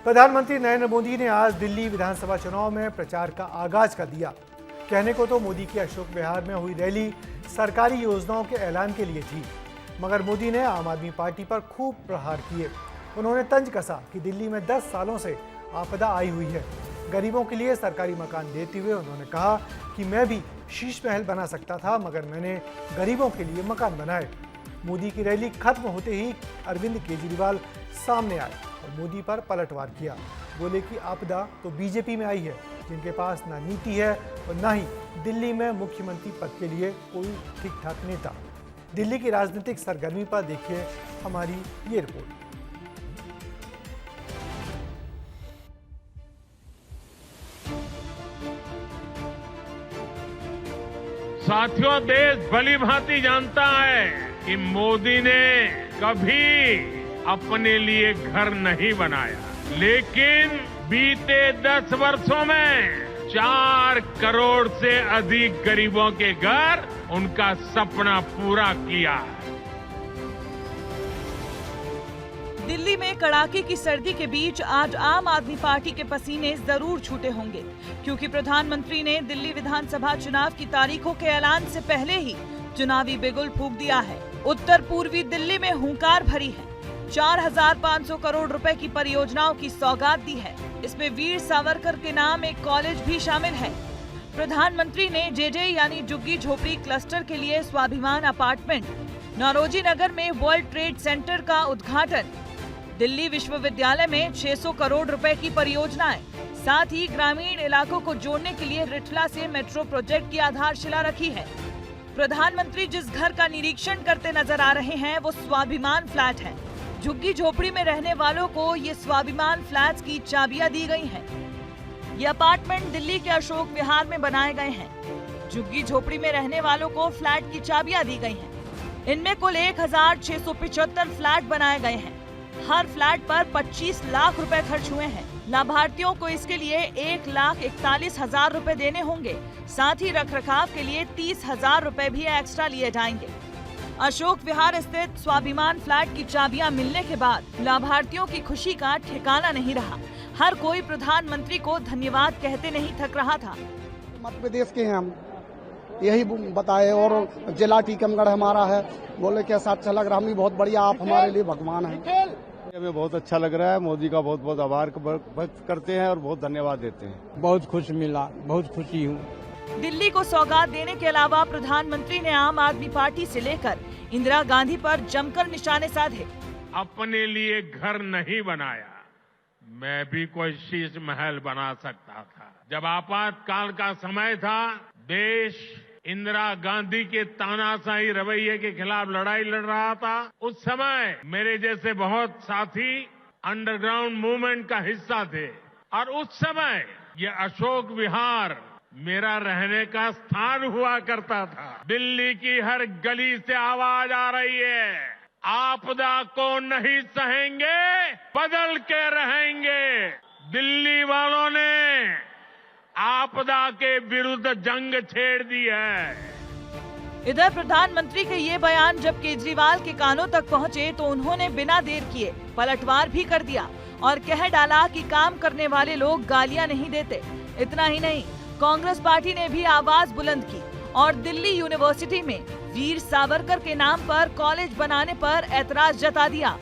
प्रधानमंत्री नरेंद्र मोदी ने आज दिल्ली विधानसभा चुनाव में प्रचार का आगाज कर दिया। कहने को तो मोदी की अशोक विहार में हुई रैली सरकारी योजनाओं के ऐलान के लिए थी, मगर मोदी ने आम आदमी पार्टी पर खूब प्रहार किए। उन्होंने तंज कसा कि दिल्ली में 10 सालों से आपदा आई हुई है। गरीबों के लिए सरकारी मकान देते हुए उन्होंने कहा कि मैं भी शीश महल बना सकता था, मगर मैंने गरीबों के लिए मकान बनाए। मोदी की रैली खत्म होते ही अरविंद केजरीवाल सामने आए और मोदी पर पलटवार किया। बोले कि आपदा तो बीजेपी में आई है, जिनके पास ना नीति है और ना ही दिल्ली में मुख्यमंत्री पद के लिए कोई ठीक ठाक नेता। दिल्ली की राजनीतिक सरगर्मी पर देखिए हमारी ये रिपोर्ट। साथियों, देश भली भांति जानता है कि मोदी ने कभी अपने लिए घर नहीं बनाया, लेकिन बीते 10 वर्षों में 4 करोड़ से अधिक गरीबों के घर उनका सपना पूरा किया। दिल्ली में कड़ाके की सर्दी के बीच आज आम आदमी पार्टी के पसीने जरूर छूटे होंगे, क्योंकि प्रधानमंत्री ने दिल्ली विधानसभा चुनाव की तारीखों के ऐलान से पहले ही चुनावी बिगुल फूंक दिया है। उत्तर पूर्वी दिल्ली में हुंकार भरी है। 4,500 करोड़ रुपए की परियोजनाओं की सौगात दी है। इसमें वीर सावरकर के नाम एक कॉलेज भी शामिल है। प्रधानमंत्री ने जेजे यानी झुग्गी झोपड़ी क्लस्टर के लिए स्वाभिमान अपार्टमेंट, नौरोजी नगर में वर्ल्ड ट्रेड सेंटर का उद्घाटन, दिल्ली विश्वविद्यालय में 600 करोड़ रुपए की परियोजनाएं, साथ ही ग्रामीण इलाकों को जोड़ने के लिए रिठला से मेट्रो प्रोजेक्ट की आधारशिला रखी है। प्रधानमंत्री जिस घर का निरीक्षण करते नजर आ रहे हैं वो स्वाभिमान फ्लैट है। झुग्गी झोपड़ी में रहने वालों को ये स्वाभिमान फ्लैट्स की चाबियां दी गई हैं। ये अपार्टमेंट दिल्ली के अशोक विहार में बनाए गए हैं। झुग्गी झोपड़ी में रहने वालों को फ्लैट की चाबियां दी गई हैं। इनमें कुल 1,675 फ्लैट बनाए गए हैं। हर फ्लैट पर 25 लाख रुपए खर्च हुए हैं। लाभार्थियों को इसके लिए 1,41,000 रुपए देने होंगे। साथ ही रखरखाव के लिए 30,000 रुपए भी एक्स्ट्रा लिए जाएंगे। अशोक विहार स्थित स्वाभिमान फ्लैट की चाबियां मिलने के बाद लाभार्थियों की खुशी का ठिकाना नहीं रहा। हर कोई प्रधानमंत्री को धन्यवाद कहते नहीं थक रहा था। मध्य प्रदेश के हैं हम, यही बताए, और जिला टीकमगढ़ हमारा है। बोले कैसा अच्छा लग रहा, हम भी बहुत बढ़िया, आप हमारे लिए भगवान हैं। हमें बहुत अच्छा लग रहा है। मोदी का बहुत बहुत आभार व्यक्त करते हैं और बहुत धन्यवाद देते हैं। बहुत खुश मिला, बहुत खुशी हूँ। दिल्ली को सौगात देने के अलावा प्रधानमंत्री ने आम आदमी पार्टी से लेकर इंदिरा गांधी पर जमकर निशाने साधे। अपने लिए घर नहीं बनाया, मैं भी कोई शीश महल बना सकता था। जब आपातकाल का समय था, देश इंदिरा गांधी के तानाशाही रवैये के खिलाफ लड़ाई लड़ रहा था। उस समय मेरे जैसे बहुत साथी अंडरग्राउंड मूवमेंट का हिस्सा थे, और उस समय ये अशोक विहार मेरा रहने का स्थान हुआ करता था। दिल्ली की हर गली से आवाज आ रही है, आपदा को नहीं सहेंगे, बदल के रहेंगे। दिल्ली वालों ने आपदा के विरुद्ध जंग छेड़ दी है। इधर प्रधानमंत्री के ये बयान जब केजरीवाल के कानों तक पहुंचे तो उन्होंने बिना देर किए पलटवार भी कर दिया और कह डाला कि काम करने वाले लोग गालियां नहीं देते। इतना ही नहीं, कांग्रेस पार्टी ने भी आवाज बुलंद की और दिल्ली यूनिवर्सिटी में वीर सावरकर के नाम पर कॉलेज बनाने पर ऐतराज जता दिया।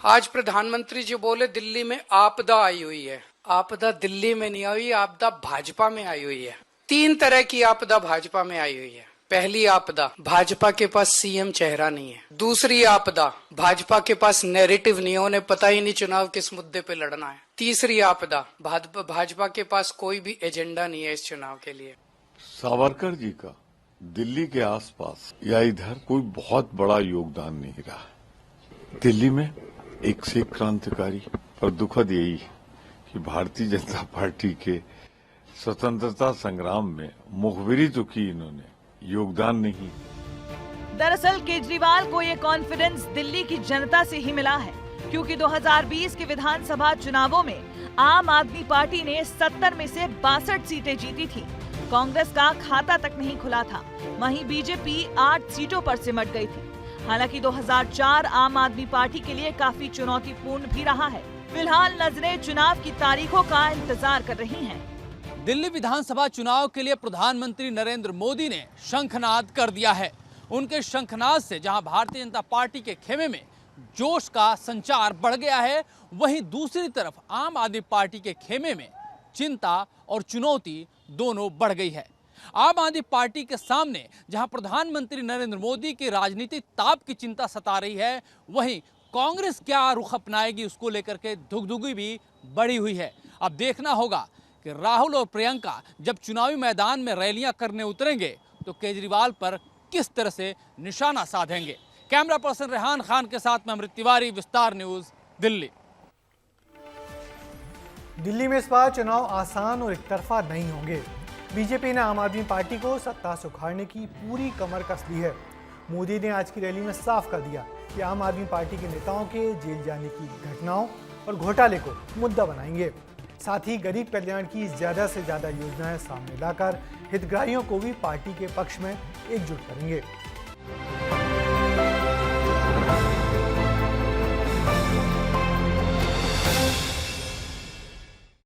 आज प्रधानमंत्री जी बोले दिल्ली में आपदा आई हुई है। आपदा दिल्ली में नहीं आई, आपदा भाजपा में आई हुई है। 3 तरह की आपदा भाजपा में आई हुई है। पहली आपदा, भाजपा के पास सीएम चेहरा नहीं है। दूसरी आपदा, भाजपा के पास नैरेटिव नहीं है, उन्हें पता ही नहीं चुनाव किस मुद्दे पे लड़ना है। तीसरी आपदा, भाजपा के पास कोई भी एजेंडा नहीं है इस चुनाव के लिए। सावरकर जी का दिल्ली के आसपास या इधर कोई बहुत बड़ा योगदान नहीं रहा। दिल्ली में एक से क्रांतिकारी, और दुखद यही है कि भारतीय जनता पार्टी के स्वतंत्रता संग्राम में मुखबिरी तो की इन्होंने, योगदान नहीं। दरअसल केजरीवाल को ये कॉन्फिडेंस दिल्ली की जनता से ही मिला है, क्योंकि 2020 के विधानसभा चुनावों में आम आदमी पार्टी ने 70 में से 62 सीटें जीती थी। कांग्रेस का खाता तक नहीं खुला था। वहीं बीजेपी 8 सीटों पर सिमट गई थी। हालांकि 2004 आम आदमी पार्टी के लिए काफी चुनौतीपूर्ण भी रहा है। फिलहाल नजरें चुनाव की तारीखों का इंतजार कर रही हैं। दिल्ली विधानसभा चुनाव के लिए प्रधानमंत्री नरेंद्र मोदी ने शंखनाद कर दिया है। उनके शंखनाद से जहां भारतीय जनता पार्टी के खेमे में जोश का संचार बढ़ गया है, वहीं दूसरी तरफ आम आदमी पार्टी के खेमे में चिंता और चुनौती दोनों बढ़ गई है। आम आदमी पार्टी के सामने जहां प्रधानमंत्री नरेंद्र मोदी की राजनीतिक ताप की चिंता सता रही है, वहीं कांग्रेस क्या रुख अपनाएगी उसको लेकर के धुगधुगी भी बढ़ी हुई है। अब देखना होगा कि राहुल और प्रियंका जब चुनावी मैदान में रैलियां करने उतरेंगे तो केजरीवाल पर किस तरह से निशाना साधेंगे। कैमरा पर्सन रेहान खान के साथ में अमृत तिवारी, विस्तार न्यूज, दिल्ली। दिल्ली में इस बार चुनाव आसान और एकतरफा नहीं होंगे। बीजेपी ने आम आदमी पार्टी को सत्ता से उखाड़ने की पूरी कमर कस ली है। मोदी ने आज की रैली में साफ कर दिया कि आम आदमी पार्टी के नेताओं के जेल जाने की घटनाओं और घोटाले को मुद्दा बनाएंगे। साथ ही गरीब कल्याण की ज्यादा से ज्यादा योजनाएं सामने लाकर हितग्राहियों को भी पार्टी के पक्ष में एकजुट करेंगे।